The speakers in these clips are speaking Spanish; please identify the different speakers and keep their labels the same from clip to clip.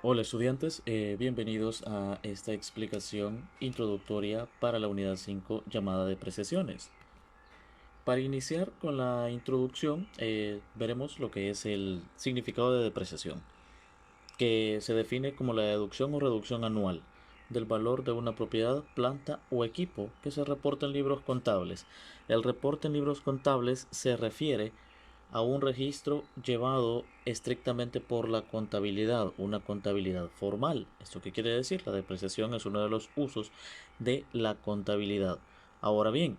Speaker 1: Hola estudiantes, bienvenidos a esta explicación introductoria para la unidad 5 llamada depreciaciones. Para iniciar con la introducción, veremos lo que es el significado de depreciación, que se define como la deducción o reducción anual del valor de una propiedad, planta o equipo que se reporta en libros contables. El reporte en libros contables se refiere a un registro llevado estrictamente por la contabilidad, una contabilidad formal. ¿Esto qué quiere decir? La depreciación es uno de los usos de la contabilidad. Ahora bien,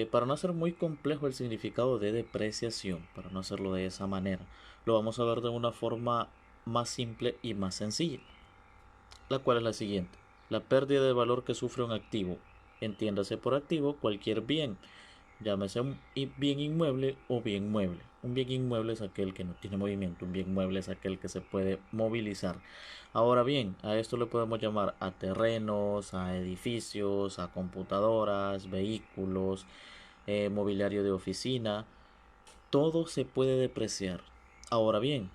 Speaker 1: para no hacer muy complejo el significado de depreciación, para no hacerlo de esa manera, lo vamos a ver de una forma más simple y más sencilla, la cual es la siguiente. La pérdida de valor que sufre un activo. Entiéndase por activo cualquier bien, llámese un bien inmueble o bien mueble. Un bien inmueble es aquel que no tiene movimiento, un bien mueble es aquel que se puede movilizar. Ahora bien, a esto le podemos llamar a terrenos, a edificios, a computadoras, vehículos, mobiliario de oficina. Todo se puede depreciar. Ahora bien,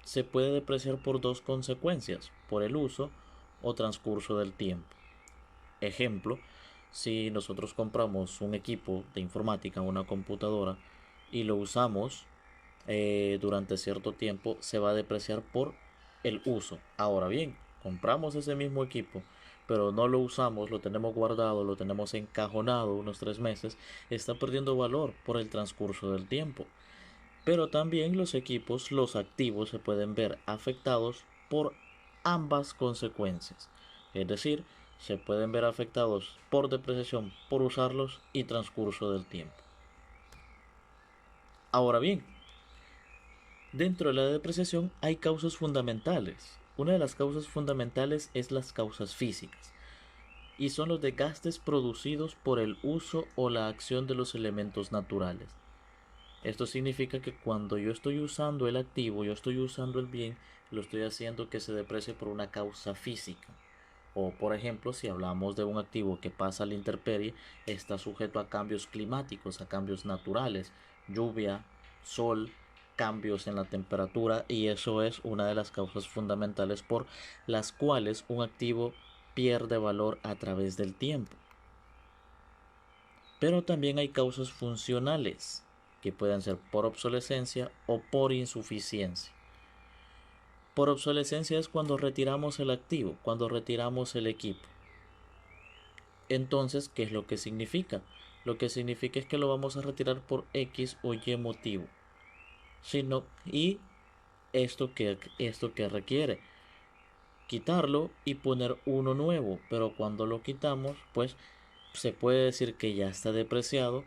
Speaker 1: se puede depreciar por dos consecuencias, por el uso o transcurso del tiempo. Ejemplo, si nosotros compramos un equipo de informática, una computadora, y lo usamos durante cierto tiempo, se va a depreciar por el uso. Ahora bien, compramos ese mismo equipo, pero no lo usamos, lo tenemos guardado, lo tenemos encajonado unos 3 meses, está perdiendo valor por el transcurso del tiempo. Pero también los equipos, los activos, se pueden ver afectados por ambas consecuencias. Es decir, se pueden ver afectados por depreciación por usarlos y transcurso del tiempo. Ahora bien, dentro de la depreciación hay causas fundamentales. Una de las causas fundamentales es las causas físicas y son los desgastes producidos por el uso o la acción de los elementos naturales. Esto significa que cuando yo estoy usando el activo, yo estoy usando el bien, lo estoy haciendo que se deprecie por una causa física. O por ejemplo, si hablamos de un activo que pasa a la intemperie, está sujeto a cambios climáticos, a cambios naturales, lluvia, sol, cambios en la temperatura, y eso es una de las causas fundamentales por las cuales un activo pierde valor a través del tiempo. Pero también hay causas funcionales, que pueden ser por obsolescencia o por insuficiencia. Por obsolescencia es cuando retiramos el activo, cuando retiramos el equipo. Entonces, ¿qué es lo que significa? Lo que significa es que lo vamos a retirar por X o Y motivo. Y esto que requiere quitarlo y poner uno nuevo, pero cuando lo quitamos, pues se puede decir que ya está depreciado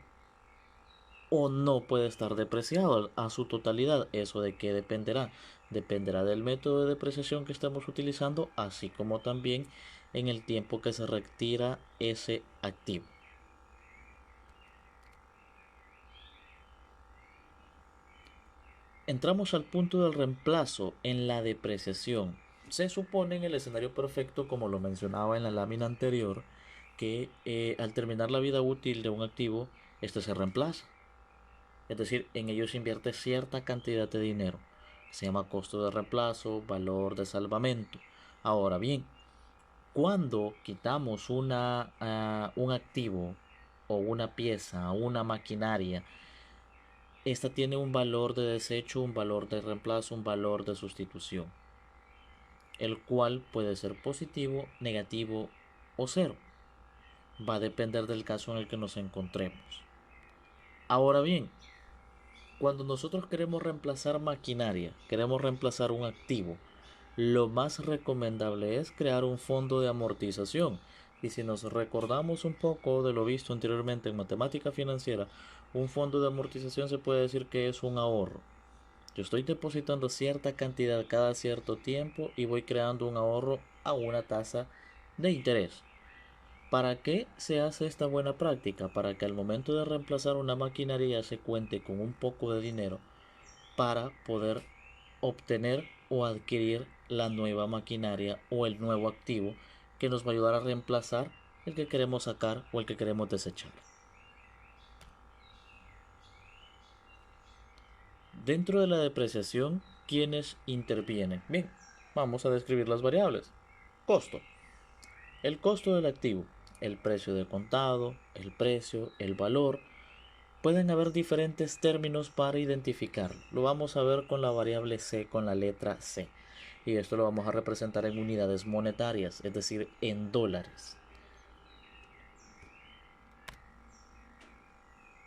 Speaker 1: o no puede estar depreciado a su totalidad. ¿Eso de qué dependerá? Dependerá del método de depreciación que estamos utilizando, así como también en el tiempo que se retira ese activo. Entramos al punto del reemplazo en la depreciación. Se supone en el escenario perfecto, como lo mencionaba en la lámina anterior, que al terminar la vida útil de un activo, este se reemplaza. Es decir, en ellos se invierte cierta cantidad de dinero. Se llama costo de reemplazo, valor de salvamento. Ahora bien, cuando quitamos un activo o una pieza, una maquinaria, esta tiene un valor de desecho, un valor de reemplazo, un valor de sustitución, el cual puede ser positivo, negativo o cero. Va a depender del caso en el que nos encontremos. Ahora bien, cuando nosotros queremos reemplazar maquinaria, queremos reemplazar un activo, lo más recomendable es crear un fondo de amortización. Y si nos recordamos un poco de lo visto anteriormente en matemática financiera, un fondo de amortización se puede decir que es un ahorro. Yo estoy depositando cierta cantidad cada cierto tiempo y voy creando un ahorro a una tasa de interés. ¿Para qué se hace esta buena práctica? Para que al momento de reemplazar una maquinaria se cuente con un poco de dinero para poder obtener o adquirir la nueva maquinaria o el nuevo activo que nos va a ayudar a reemplazar el que queremos sacar o el que queremos desechar. Dentro de la depreciación, ¿quiénes intervienen? Bien, Vamos a describir las variables. Costo. El costo del activo, el precio de contado, el precio, el valor. Pueden haber diferentes términos para identificarlo. Lo vamos a ver con la variable C, con la letra C. Y esto lo vamos a representar en unidades monetarias, es decir, en dólares.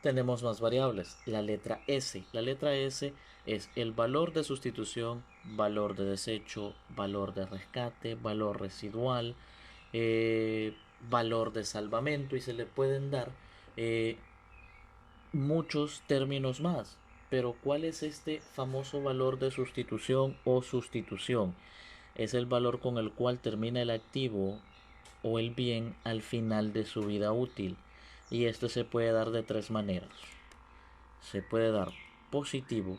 Speaker 1: Tenemos más variables. La letra S. La letra S es el valor de sustitución, valor de desecho, valor de rescate, valor residual, valor de salvamento, y se le pueden dar eh, muchos términos más. Pero ¿cuál es este famoso valor de sustitución o sustitución? Es el valor con el cual termina el activo o el bien al final de su vida útil. Y esto se puede dar de tres maneras. Se puede dar positivo,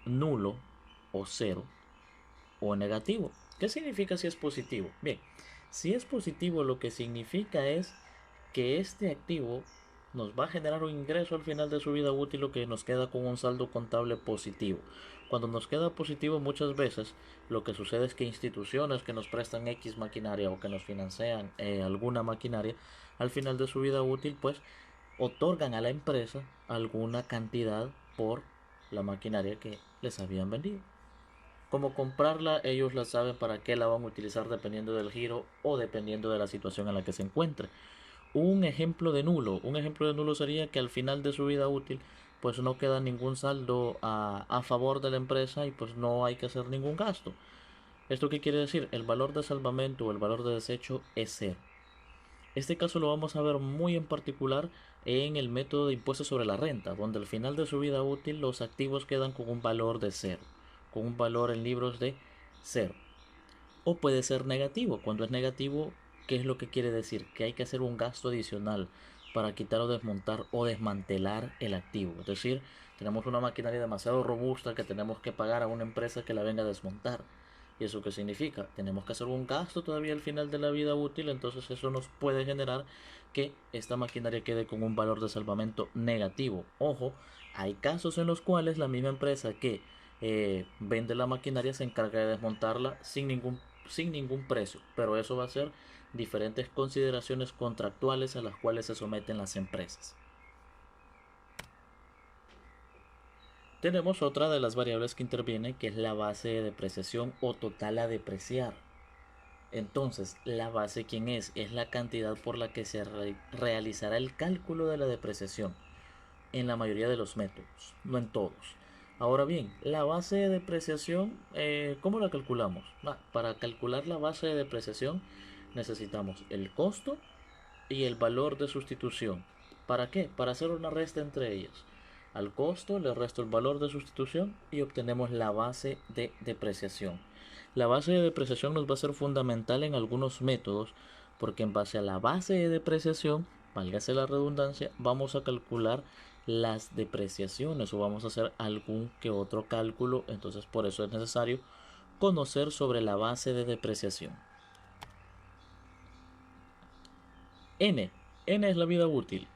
Speaker 1: nulo o cero, o negativo. ¿Qué significa si es positivo? Bien, si es positivo, lo que significa es que este activo nos va a generar un ingreso al final de su vida útil, lo que nos queda con un saldo contable positivo. Cuando nos queda positivo, muchas veces lo que sucede es que instituciones que nos prestan X maquinaria o que nos financian alguna maquinaria, al final de su vida útil, pues otorgan a la empresa alguna cantidad por la maquinaria que les habían vendido. Como comprarla, ellos la saben para qué la van a utilizar dependiendo del giro o dependiendo de la situación en la que se encuentre. Un ejemplo de nulo sería que al final de su vida útil pues no queda ningún saldo a favor de la empresa y pues no hay que hacer ningún gasto. ¿Esto qué quiere decir? El valor de salvamento o el valor de desecho es cero. Este caso lo vamos a ver muy en particular en el método de impuesto sobre la renta, donde al final de su vida útil los activos quedan con un valor de cero, con un valor en libros de cero. O puede ser negativo. Cuando es negativo, ¿qué es lo que quiere decir? Que hay que hacer un gasto adicional para quitar o desmontar o desmantelar el activo. Es decir, tenemos una maquinaria demasiado robusta que tenemos que pagar a una empresa que la venga a desmontar. ¿Y eso qué significa? Tenemos que hacer un gasto todavía al final de la vida útil, entonces eso nos puede generar que esta maquinaria quede con un valor de salvamento negativo. Ojo, hay casos en los cuales la misma empresa que vende la maquinaria se encarga de desmontarla sin ningún precio, pero eso va a ser diferentes consideraciones contractuales a las cuales se someten las empresas. Tenemos otra de las variables que interviene, que es la base de depreciación o total a depreciar. Entonces, la base, ¿quién es? Es la cantidad por la que se realizará el cálculo de la depreciación en la mayoría de los métodos, no en todos. Ahora bien, la base de depreciación, ¿cómo la calculamos? Para calcular la base de depreciación necesitamos el costo y el valor de sustitución. ¿Para qué? Para hacer una resta entre ellas. Al costo le resto el valor de sustitución y obtenemos la base de depreciación. La base de depreciación nos va a ser fundamental en algunos métodos porque en base a la base de depreciación, válgase la redundancia, vamos a calcular las depreciaciones o vamos a hacer algún que otro cálculo. Entonces por eso es necesario conocer sobre la base de depreciación. N. N es la vida útil,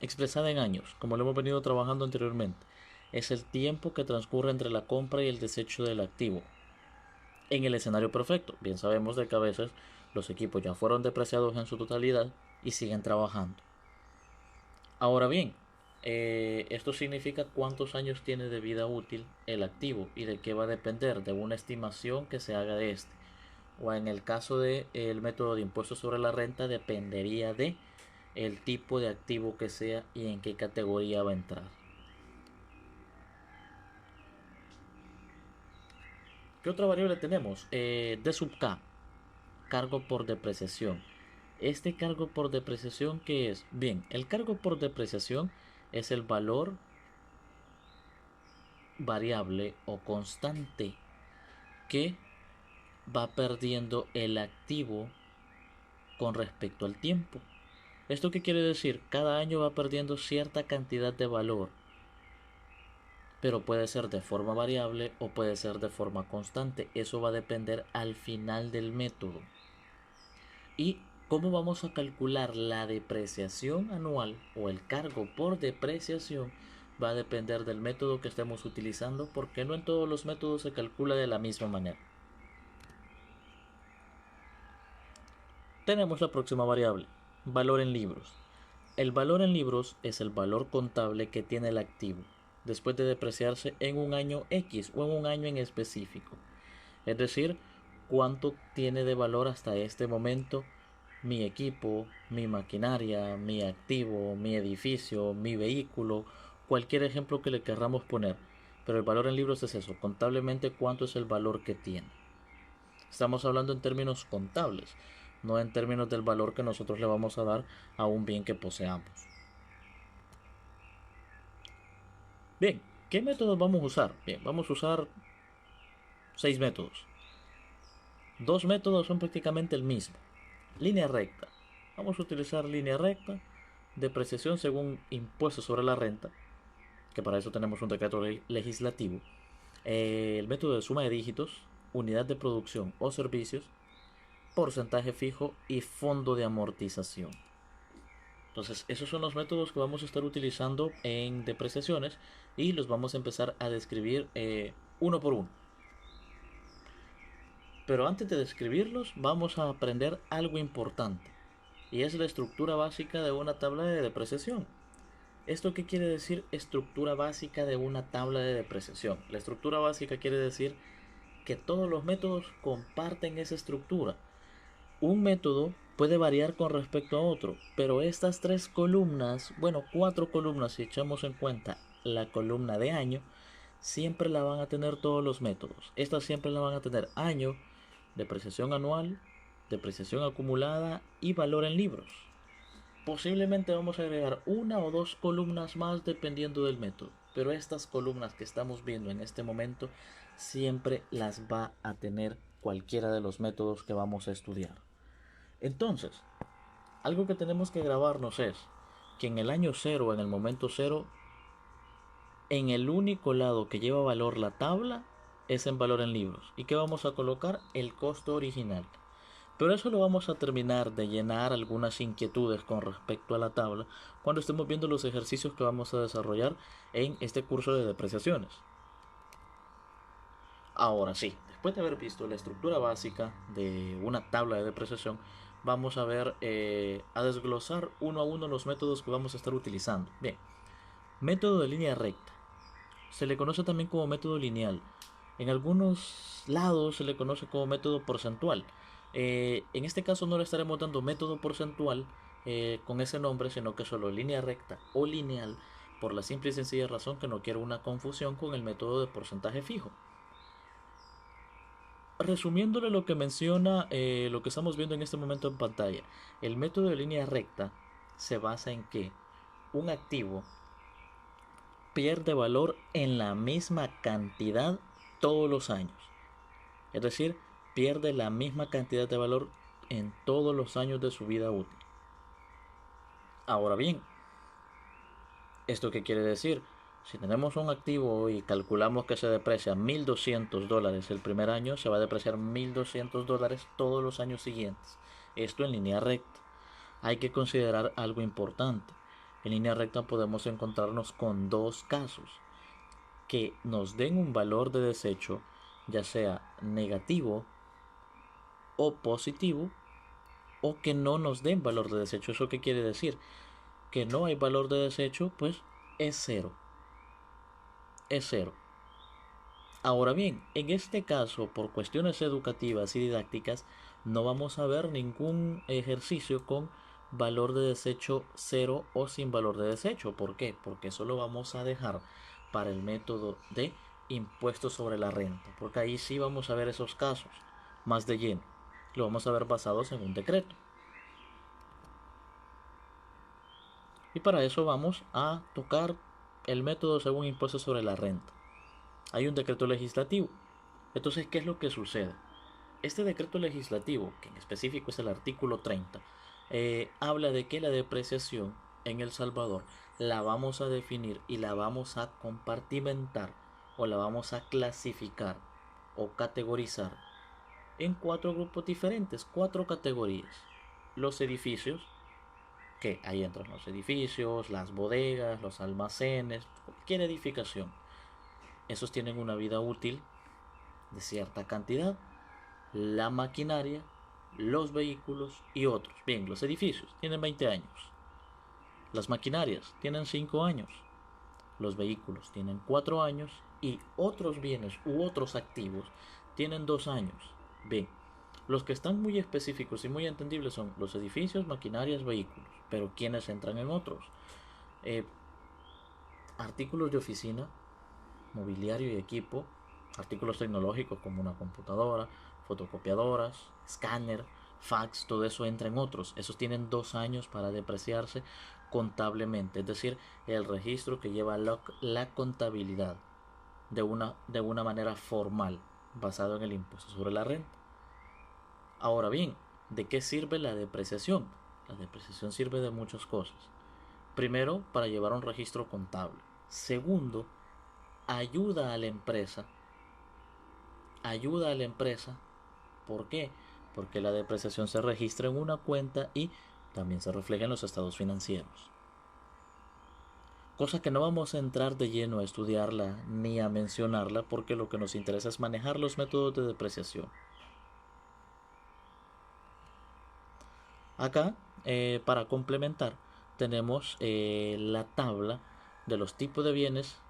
Speaker 1: expresada en años, como lo hemos venido trabajando anteriormente. Es el tiempo que transcurre entre la compra y el desecho del activo. En el escenario perfecto, bien sabemos de que a veces los equipos ya fueron depreciados en su totalidad y siguen trabajando. Ahora bien, esto significa cuántos años tiene de vida útil el activo y de qué va a depender de una estimación que se haga de este. O en el caso del método de impuesto sobre la renta, dependería de el tipo de activo que sea y en qué categoría va a entrar. ¿Qué otra variable tenemos? D sub K, cargo por depreciación. Este cargo por depreciación, ¿qué es? Bien, el cargo por depreciación es el valor variable o constante que va perdiendo el activo con respecto al tiempo. ¿Esto qué quiere decir? Cada año va perdiendo cierta cantidad de valor, pero puede ser de forma variable o puede ser de forma constante. Eso va a depender al final del método. ¿Y cómo vamos a calcular la depreciación anual o el cargo por depreciación? Va a depender del método que estemos utilizando, porque no en todos los métodos se calcula de la misma manera. Tenemos la próxima variable, valor en libros. El valor en libros es el valor contable que tiene el activo después de depreciarse en un año X o en un año en específico. Es decir, cuánto tiene de valor hasta este momento mi equipo, mi maquinaria, mi activo, mi edificio, mi vehículo, cualquier ejemplo que le querramos poner. Pero el valor en libros es eso, contablemente cuánto es el valor que tiene. Estamos hablando en términos contables, no en términos del valor que nosotros le vamos a dar a un bien que poseamos. Bien, ¿qué métodos vamos a usar? Bien, vamos a usar 6 métodos. Dos métodos son prácticamente el mismo. Línea recta. Vamos a utilizar línea recta, depreciación según impuesto sobre la renta, que para eso tenemos un decreto legislativo. El método de suma de dígitos, unidad de producción o servicios, porcentaje fijo y fondo de amortización. Entonces, esos son los métodos que vamos a estar utilizando en depreciaciones y los vamos a empezar a describir uno por uno. Pero antes de describirlos, vamos a aprender algo importante, y es la estructura básica de una tabla de depreciación. ¿Esto qué quiere decir estructura básica de una tabla de depreciación? La estructura básica quiere decir que todos los métodos comparten esa estructura. Un método puede variar con respecto a otro, pero estas tres columnas, bueno, cuatro columnas si echamos en cuenta la columna de año, siempre la van a tener todos los métodos. Estas siempre la van a tener año, depreciación anual, depreciación acumulada y valor en libros. Posiblemente vamos a agregar una o dos columnas más dependiendo del método, pero estas columnas que estamos viendo en este momento siempre las va a tener cualquiera de los métodos que vamos a estudiar. Entonces, algo que tenemos que grabarnos es que en el año cero, en el momento cero, en el único lado que lleva valor la tabla es en valor en libros. ¿Y qué vamos a colocar? El costo original. Pero eso lo vamos a terminar de llenar algunas inquietudes con respecto a la tabla cuando estemos viendo los ejercicios que vamos a desarrollar en este curso de depreciaciones. Ahora sí, después de haber visto la estructura básica de una tabla de depreciación, vamos a ver, a desglosar uno a uno los métodos que vamos a estar utilizando. Bien, método de línea recta. Se le conoce también como método lineal. En algunos lados se le conoce como método porcentual. En este caso no le estaremos dando método porcentual con ese nombre, sino que solo línea recta o lineal, por la simple y sencilla razón que no quiero una confusión con el método de porcentaje fijo. Resumiéndole lo que menciona lo que estamos viendo en este momento en pantalla, el método de línea recta se basa en que un activo pierde valor en la misma cantidad todos los años. Es decir, pierde la misma cantidad de valor en todos los años de su vida útil. Ahora bien, ¿esto qué quiere decir? Si tenemos un activo y calculamos que se deprecia $1,200 el primer año, se va a depreciar $1,200 todos los años siguientes. Esto en línea recta. Hay que considerar algo importante. En línea recta podemos encontrarnos con dos casos: que nos den un valor de desecho, ya sea negativo o positivo, o que no nos den valor de desecho. ¿Eso qué quiere decir? Que no hay valor de desecho, pues es cero. Es cero. Ahora bien, en este caso, por cuestiones educativas y didácticas, no vamos a ver ningún ejercicio con valor de desecho cero o sin valor de desecho. ¿Por qué? Porque eso lo vamos a dejar para el método de impuesto sobre la renta, porque ahí sí vamos a ver esos casos más de lleno. Lo vamos a ver basados en un decreto. Y para eso vamos a tocar el método según impuesto sobre la renta. Hay un decreto legislativo. Entonces, ¿qué es lo que sucede? Este decreto legislativo, que en específico es el artículo 30, habla de que la depreciación en El Salvador la vamos a definir y la vamos a compartimentar, o la vamos a clasificar o categorizar en cuatro grupos diferentes, cuatro categorías. Los edificios, que ahí entran los edificios, las bodegas, los almacenes, cualquier edificación. Esos tienen una vida útil de cierta cantidad. La maquinaria, los vehículos y otros. Bien, los edificios tienen 20 años. Las maquinarias tienen 5 años. Los vehículos tienen 4 años y otros bienes u otros activos tienen 2 años. Bien, los que están muy específicos y muy entendibles son los edificios, maquinarias, vehículos. Pero ¿quiénes entran en otros? Eh, Artículos de oficina, mobiliario y equipo, artículos tecnológicos como una computadora, fotocopiadoras, escáner, fax, todo eso entra en otros. Esos tienen 2 años para depreciarse contablemente, es decir, el registro que lleva la contabilidad de una manera formal, basado en el impuesto sobre la renta. Ahora bien, ¿de qué sirve la depreciación? La depreciación sirve de muchas cosas. Primero, para llevar un registro contable. Segundo, ayuda a la empresa. Ayuda a la empresa. ¿Por qué? Porque la depreciación se registra en una cuenta y también se refleja en los estados financieros. Cosa que no vamos a entrar de lleno a estudiarla ni a mencionarla porque lo que nos interesa es manejar los métodos de depreciación. Acá, para complementar, tenemos la tabla de los tipos de bienes.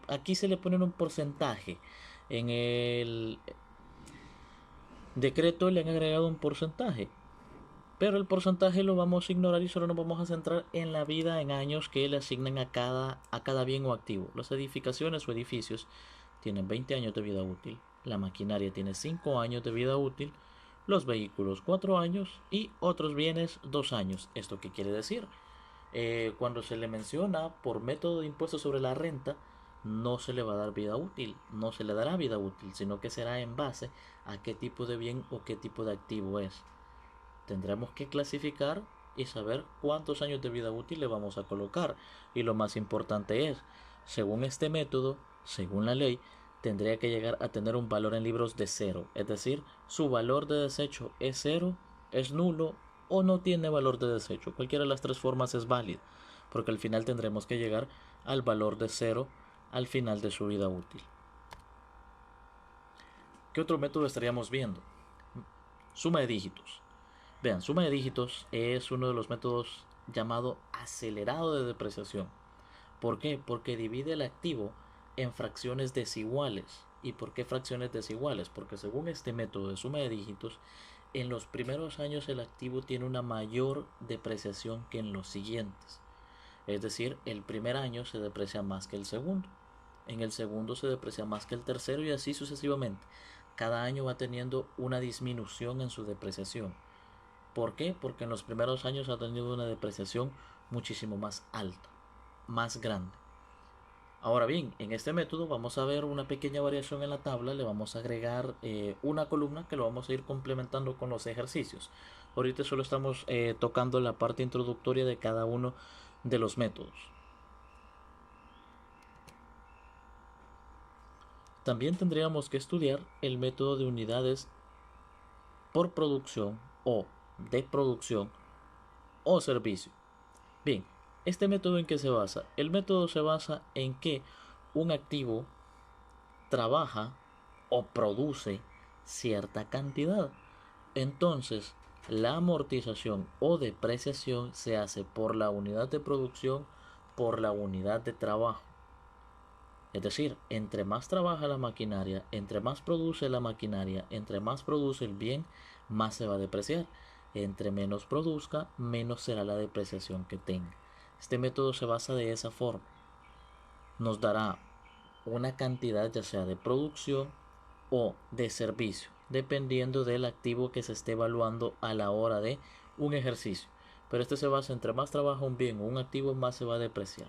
Speaker 1: Aquí se le pone un porcentaje. En el decreto le han agregado un porcentaje. Pero el porcentaje lo vamos a ignorar y solo nos vamos a centrar en la vida en años que le asignan a cada bien o activo. Las edificaciones o edificios tienen 20 años de vida útil. La maquinaria tiene 5 años de vida útil. Los vehículos 4 años y otros bienes 2 años. ¿Esto qué quiere decir? Cuando se le menciona por método de impuesto sobre la renta, no se le va a dar vida útil, no se le dará vida útil, sino que será en base a qué tipo de bien o qué tipo de activo es. Tendremos que clasificar y saber cuántos años de vida útil le vamos a colocar. Y lo más importante es, según este método, según la ley, tendría que llegar a tener un valor en libros de cero. Es decir, su valor de desecho es cero, es nulo o no tiene valor de desecho. Cualquiera de las tres formas es válida, porque al final tendremos que llegar al valor de cero al final de su vida útil. ¿Qué otro método estaríamos viendo? Suma de dígitos. Vean, suma de dígitos es uno de los métodos llamado acelerado de depreciación. ¿Por qué? Porque divide el activo en fracciones desiguales. ¿Y por qué fracciones desiguales? Porque según este método de suma de dígitos, en los primeros años el activo tiene una mayor depreciación que en los siguientes. Es decir, el primer año se deprecia más que el segundo. En el segundo se deprecia más que el tercero y así sucesivamente. Cada año va teniendo una disminución en su depreciación. ¿Por qué? Porque en los primeros años ha tenido una depreciación muchísimo más alta, más grande. Ahora bien, en este método vamos a ver una pequeña variación en la tabla, le vamos a agregar una columna que lo vamos a ir complementando con los ejercicios. Ahorita solo estamos tocando la parte introductoria de cada uno de los métodos. También tendríamos que estudiar el método de unidades por producción o de producción o servicio. Bien, ¿este método en qué se basa? El método se basa en que un activo trabaja o produce cierta cantidad. Entonces, la amortización o depreciación se hace por la unidad de producción, por la unidad de trabajo. Es decir, entre más trabaja la maquinaria, entre más produce la maquinaria, entre más produce el bien, más se va a depreciar. Entre menos produzca, menos será la depreciación que tenga. Este método se basa de esa forma. Nos dará una cantidad ya sea de producción o de servicio, dependiendo del activo que se esté evaluando a la hora de un ejercicio. Pero este se basa entre más trabaja un bien o un activo, más se va a depreciar.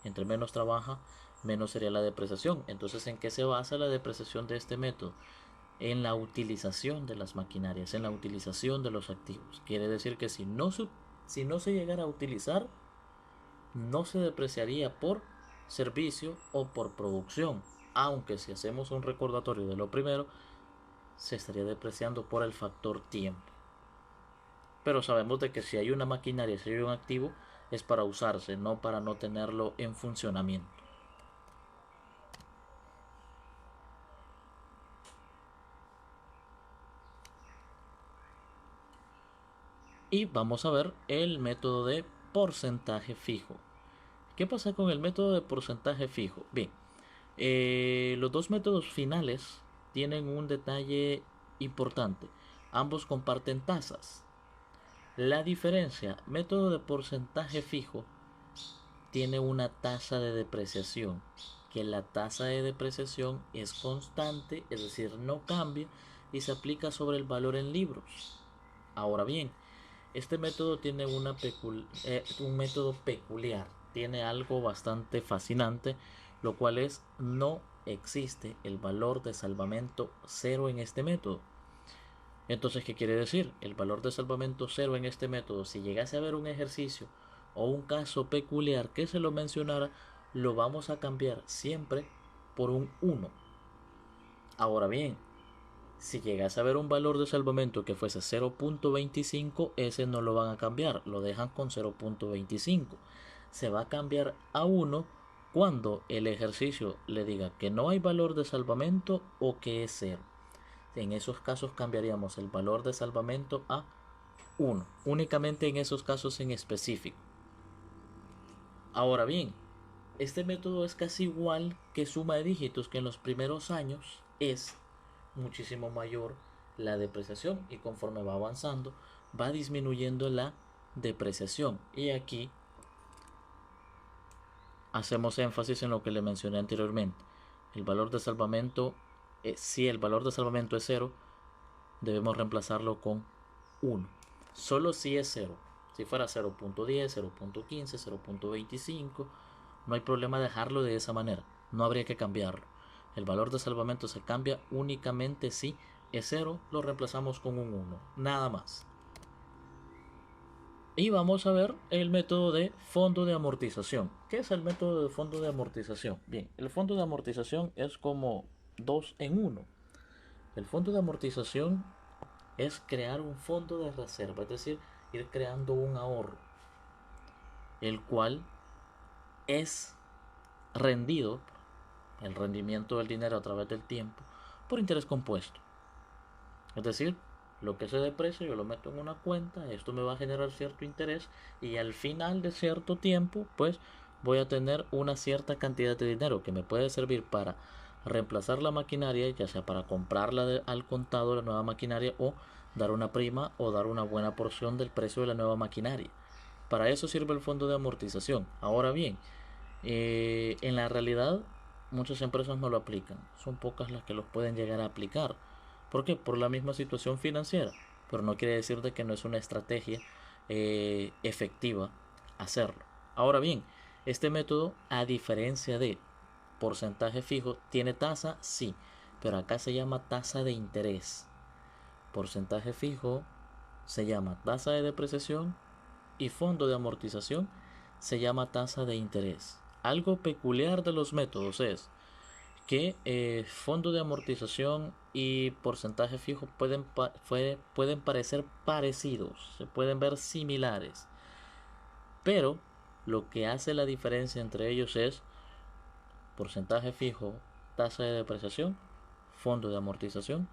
Speaker 1: Entre menos trabaja, menos sería la depreciación. Entonces, ¿en qué se basa la depreciación de este método? En la utilización de las maquinarias, en la utilización de los activos. Quiere decir que si no se llegara a utilizar, no se depreciaría por servicio o por producción, aunque si hacemos un recordatorio de lo primero, se estaría depreciando por el factor tiempo. Pero sabemos de que si hay una maquinaria, si hay un activo, es para usarse, no para no tenerlo en funcionamiento. Y vamos a ver el método de porcentaje fijo. ¿Qué pasa con el método de porcentaje fijo? Bien, los dos métodos finales tienen un detalle importante. Ambos comparten tasas. La diferencia, método de porcentaje fijo tiene una tasa de depreciación, que la tasa de depreciación es constante, es decir, no cambia y se aplica sobre el valor en libros. Ahora bien, este método tiene un método peculiar, tiene algo bastante fascinante, lo cual es no existe el valor de salvamento cero en este método. Entonces, ¿qué quiere decir? El valor de salvamento cero en este método, si llegase a haber un ejercicio o un caso peculiar que se lo mencionara, lo vamos a cambiar siempre por un 1. Ahora bien, si llegase a haber un valor de salvamento que fuese 0.25, ese no lo van a cambiar, lo dejan con 0.25. Se va a cambiar a 1 cuando el ejercicio le diga que no hay valor de salvamento o que es 0. En esos casos cambiaríamos el valor de salvamento a 1, únicamente en esos casos en específico. Ahora bien, este método es casi igual que suma de dígitos, que en los primeros años es muchísimo mayor la depreciación y conforme va avanzando va disminuyendo la depreciación. Y aquí hacemos énfasis en lo que le mencioné anteriormente. El valor de salvamento, si el valor de salvamento es 0, debemos reemplazarlo con 1. Solo si es 0. Si fuera 0.10, 0.15, 0.25, no hay problema dejarlo de esa manera. No habría que cambiarlo. El valor de salvamento se cambia únicamente si es 0, lo reemplazamos con un 1. Nada más. Y vamos a ver el método de fondo de amortización. ¿Qué es el método de fondo de amortización? Bien, el fondo de amortización es como 2 en 1. El fondo de amortización es crear un fondo de reserva, es decir, ir creando un ahorro, el cual es rendido, el rendimiento del dinero a través del tiempo, por interés compuesto. Es decir, lo que se deprecia yo lo meto en una cuenta, esto me va a generar cierto interés y al final de cierto tiempo pues voy a tener una cierta cantidad de dinero que me puede servir para reemplazar la maquinaria, ya sea para comprarla al contado la nueva maquinaria o dar una prima o dar una buena porción del precio de la nueva maquinaria. Para eso sirve el fondo de amortización. Ahora bien, en la realidad muchas empresas no lo aplican, son pocas las que los pueden llegar a aplicar. ¿Por qué? Por la misma situación financiera, pero no quiere decir de que no es una estrategia efectiva hacerlo. Ahora bien, este método, a diferencia de porcentaje fijo, tiene tasa, sí, pero acá se llama tasa de interés. Porcentaje fijo se llama tasa de depreciación y fondo de amortización se llama tasa de interés. Algo peculiar de los métodos es que fondo de amortización y porcentaje fijo pueden parecer parecidos, se pueden ver similares, pero lo que hace la diferencia entre ellos es porcentaje fijo, tasa de depreciación, fondo de amortización,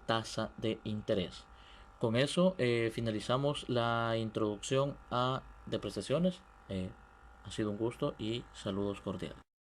Speaker 1: tasa de interés. Con eso finalizamos la introducción a depreciaciones. Ha sido un gusto y saludos cordiales.